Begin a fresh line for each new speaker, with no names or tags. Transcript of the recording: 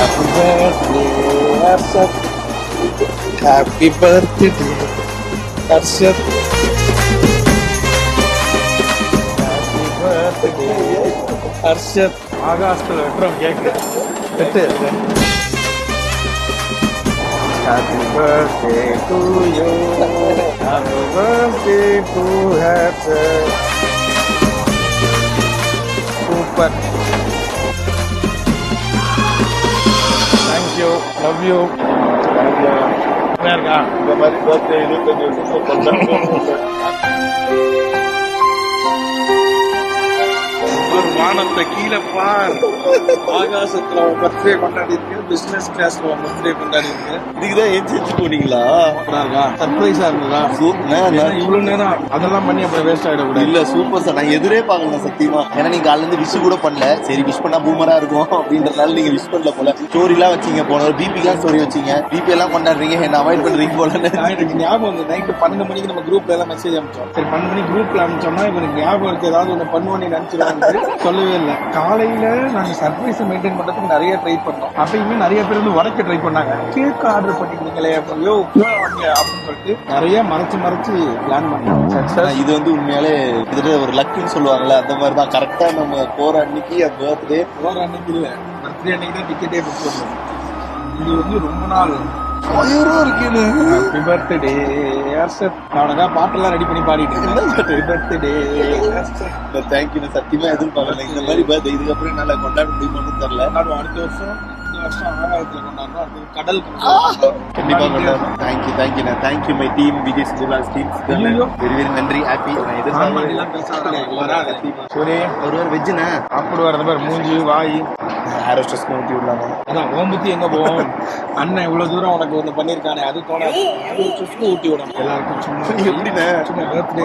Happy birthday, Arshad. Happy birthday, Arshad. Happy birthday, Arshad. ஆகாஷ்ல வெட்டுறோம் கேக்கு. வெட்டு. Happy birthday to you. Happy birthday to Arshad. Super. Thank you. Love you. இருக்கா இந்த மாதிரி birthday 25 வருஷம் கொண்டாடுறோம். வானத்தை கீழே பார், ஆகாசத்துல பர்த்டே கொண்டாடி இருக்கு, பிசினஸ் கிளாஸ்ல பர்த்டே கொண்டாடி இருக்கு. இதுக்குதான் ஏஞ்சி போனீங்களா? சர்ப்ரைஸா இருந்ததா? இவ்வளவு நேரம் அதெல்லாம் பண்ணி அப்புறம் வேஸ்ட் ஆயிடக்கூடாது. இல்ல சூப்பர் சார், நான் எதிரே பாக்கல சத்தியமா. ஏன்னா நீங்க காலைல இருந்து விஷ் கூட பண்ணல. சரி விஷ் பண்ணா பூமரா இருக்கும் அப்படின்றதுனால நீங்க விஷ் பண்ணல போல. ஸ்டோரி எல்லாம் வச்சீங்க, போன பிபிலாம் ஸ்டோரி வச்சீங்க, பிபி எல்லாம் கொண்டாடுறீங்க, என்ன அவாய்ட் பண்றீங்க போல. எனக்கு ஞாபகம் வந்து நைட்டு 12 மணிக்கு நம்ம குரூப்ல எல்லாம் மெசேஜ் அனுப்பிச்சோம். சரி 12 மணிக்கு குரூப்ல அனுப்பிச்சோம்னா இவருக்கு ஞாபகம் இருக்கு, ஏதாவது ஒண்ணு பண்ணுவோன்னு நினைச்சிருவாங்க. சொல்லவே இல்லை. காலையில நாங்க சர்ப்ரைஸ் மெயின்டைன் பண்றதுக்கு நிறைய ட்ரை பண்ணோம். அப்பயுமே நிறைய பேர் வந்து உடைக்க ட்ரை பண்ணாங்க. கேக் ஆர்டர் பண்ணிக்கிறீங்களே அப்படின்னு சொல்லிட்டு நிறைய மறைச்சு பிளான் பண்ணோம். இது வந்து உண்மையாலே கிட்டத்தட்ட ஒரு லக்குன்னு சொல்லுவாங்கல்ல, அந்த மாதிரி தான். கரெக்டா நம்ம போற அன்னைக்கு பர்த்டே போற அன்னைக்கு இல்ல, பர்த்டே அன்னைக்கு தான் டிக்கெட்டே புக் பண்ணுவோம். இது வந்து ரொம்ப நாள் இருக்குன்னு. Happy birthday Harshad. அவனுக்கா பாட்டெல்லாம் ரெடி பண்ணி பாடிட்டு இருக்கேன். Happy birthday Harshad. தேங்க்யூ. சத்தியமா எதிர்பார்க்கல இந்த மாதிரி பர்த்டே இதுக்கப்புறம் நல்லா கொண்டாட முடியுமான்னு தெரியல. அடுத்த வருஷம் ஆகாயத்துல கொண்டாடுறோம். அடுத்து கடல் கண்டிப்பா கொண்டாடுறோம். Thank you thank you my team, Vijay சிந்துலாஸ் டீம். வெரி வெரி நன்றி. ஹாப்பி. சரி ஒரு வெஜ்ஜுண்ணா சாப்பிடுவார். அந்த மாதிரி மூஞ்சி வாய் ஹேரோஸ்டஸ் ஊட்டி விடலாமா? அதான் ஓம்புத்தி எங்க போவோம். அண்ணன் இவ்வளவு தூரம் உனக்கு ஒண்ணு பண்ணிருக்கானே, அது தோணாது. ஊட்டி விடணும் எல்லாருக்கும். சும்மா எப்படின்னு சும்மா பர்த்டே